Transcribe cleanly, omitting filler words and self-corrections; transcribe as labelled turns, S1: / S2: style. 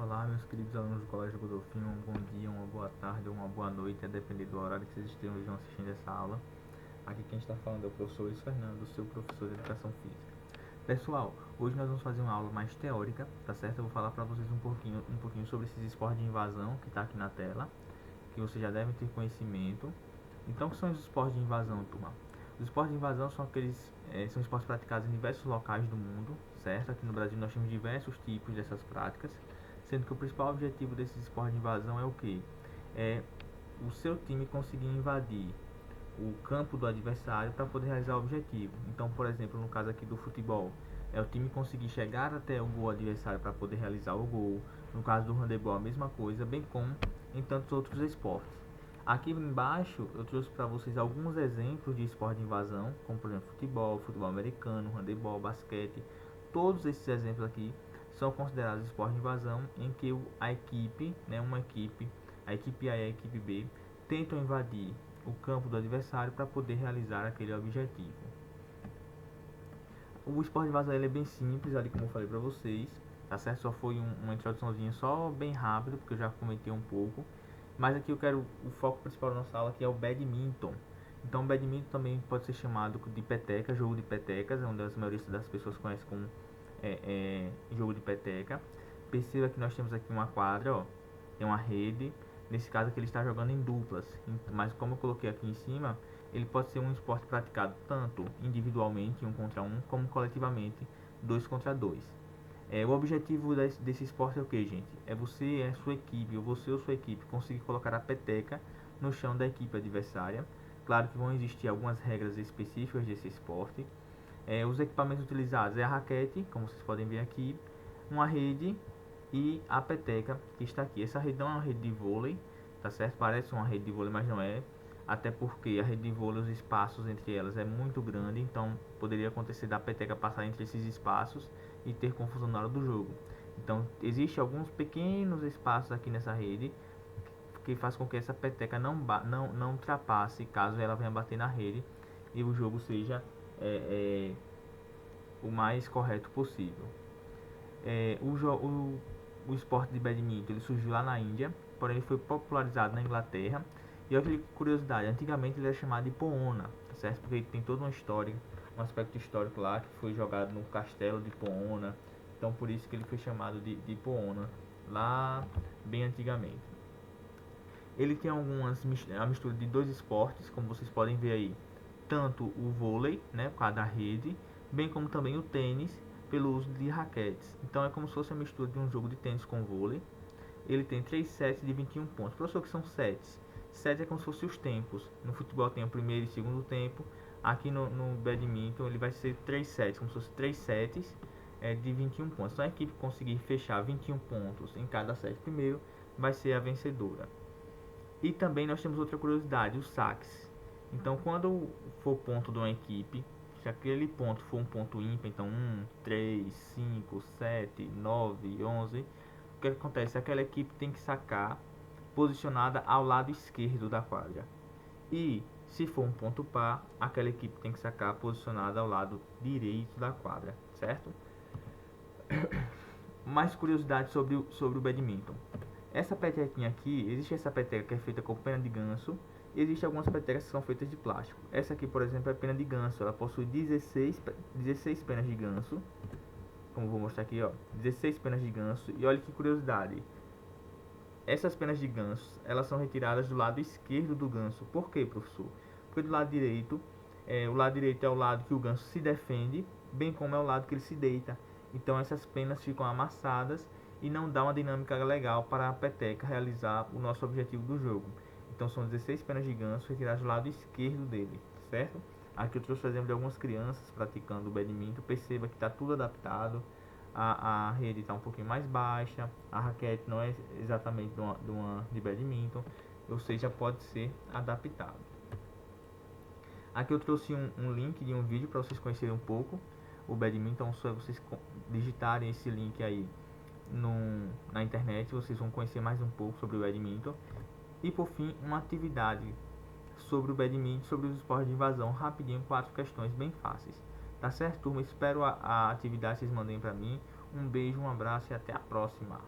S1: Olá, meus queridos alunos do Colégio Godolfinho, um bom dia, uma boa tarde ou uma boa noite, a depender do horário que vocês estejam assistindo essa aula. Aqui quem está falando é o professor Luiz Fernando, seu professor de Educação Física. Pessoal, hoje nós vamos fazer uma aula mais teórica, tá certo? Eu vou falar para vocês um pouquinho sobre esses esportes de invasão que está aqui na tela, que vocês já devem ter conhecimento. Então, o que são os esportes de invasão, turma? Os esportes de invasão são são esportes praticados em diversos locais do mundo, certo? Aqui no Brasil nós temos diversos tipos dessas práticas, sendo que o principal objetivo desses esportes de invasão é o que? É o seu time conseguir invadir o campo do adversário para poder realizar o objetivo. Então, por exemplo, no caso aqui do futebol, é o time conseguir chegar até o gol adversário para poder realizar o gol. No caso do handebol, a mesma coisa, bem como em tantos outros esportes. Aqui embaixo eu trouxe para vocês alguns exemplos de esporte de invasão, como por exemplo futebol, futebol americano, handebol, basquete. Todos esses exemplos aqui são considerados esporte de invasão em que a equipe, a equipe A e a equipe B, tentam invadir o campo do adversário para poder realizar aquele objetivo. O esporte de invasão ele é bem simples, ali como eu falei para vocês, tá certo? Só foi uma introduçãozinha só bem rápido, porque eu já comentei um pouco. Mas aqui o foco principal da nossa aula aqui é o badminton. Então, o badminton também pode ser chamado de peteca, jogo de petecas, é onde a maioria das pessoas conhecem como jogo de peteca. Perceba que nós temos aqui uma quadra, ó, tem uma rede. Nesse caso aqui ele está jogando em duplas, mas como eu coloquei aqui em cima, ele pode ser um esporte praticado tanto individualmente, 1 contra 1, como coletivamente, 2 contra 2. O objetivo desse esporte é o que, gente? É você e a sua equipe, ou você ou sua equipe, conseguir colocar a peteca no chão da equipe adversária. Claro que vão existir algumas regras específicas desse esporte. Os equipamentos utilizados é a raquete, como vocês podem ver aqui, uma rede e a peteca que está aqui. Essa rede não é uma rede de vôlei, tá certo? Parece uma rede de vôlei, mas não é. Até porque a rede de vôlei, os espaços entre elas é muito grande, então poderia acontecer da peteca passar entre esses espaços e ter confusão na hora do jogo. Então, existem alguns pequenos espaços aqui nessa rede que faz com que essa peteca não ultrapasse caso ela venha bater na rede e o jogo seja o mais correto possível. O esporte de badminton ele surgiu lá na Índia, porém ele foi popularizado na Inglaterra. E olha que curiosidade, antigamente ele era chamado de Poona, tá certo? Porque ele tem toda uma história, um aspecto histórico lá, que foi jogado no castelo de Poona. Então por isso que ele foi chamado de Poona, lá bem antigamente. Ele tem a mistura de dois esportes, como vocês podem ver aí. Tanto o vôlei, né, por causa da rede, bem como também o tênis, pelo uso de raquetes. Então é como se fosse a mistura de um jogo de tênis com vôlei. Ele tem 3 sets de 21 pontos. Professor, que são sets? Sets é como se fossem os tempos. No futebol tem o primeiro e segundo tempo. Aqui no badminton ele vai ser 3 sets, como se fossem 3 sets de 21 pontos. Então a equipe conseguir fechar 21 pontos em cada set primeiro vai ser a vencedora. E também nós temos outra curiosidade, os saques. Então quando for ponto de uma equipe, se aquele ponto for um ponto ímpar, então 1, 3, 5, 7, 9, 11, o que acontece? Aquela equipe tem que sacar posicionada ao lado esquerdo da quadra. E se for um ponto par, aquela equipe tem que sacar posicionada ao lado direito da quadra, certo? Mais curiosidade sobre o badminton. Essa petequinha aqui, existe essa peteca que é feita com pena de ganso. E existem algumas petecas que são feitas de plástico. Essa aqui, por exemplo, é pena de ganso. Ela possui 16 penas de ganso. Como vou mostrar aqui, ó. 16 penas de ganso. E olha que curiosidade. Essas penas de ganso, elas são retiradas do lado esquerdo do ganso. Por quê, professor? Porque do lado direito, o lado direito é o lado que o ganso se defende, bem como é o lado que ele se deita. Então essas penas ficam amassadas e não dá uma dinâmica legal para a peteca realizar o nosso objetivo do jogo. Então são 16 penas de ganso retiradas do lado esquerdo dele, certo? Aqui eu trouxe o exemplo de algumas crianças praticando o badminton. Perceba que está tudo adaptado. A rede está um pouquinho mais baixa, a raquete não é exatamente de badminton, ou seja, pode ser adaptado. Aqui eu trouxe um link de um vídeo para vocês conhecerem um pouco o badminton. Só vocês digitarem esse link aí na internet, vocês vão conhecer mais um pouco sobre o badminton. E por fim, uma atividade sobre o badminton, sobre os esportes de invasão, rapidinho, 4 questões bem fáceis. Tá certo, turma? Espero a atividade vocês mandem para mim. Um beijo, um abraço e até a próxima.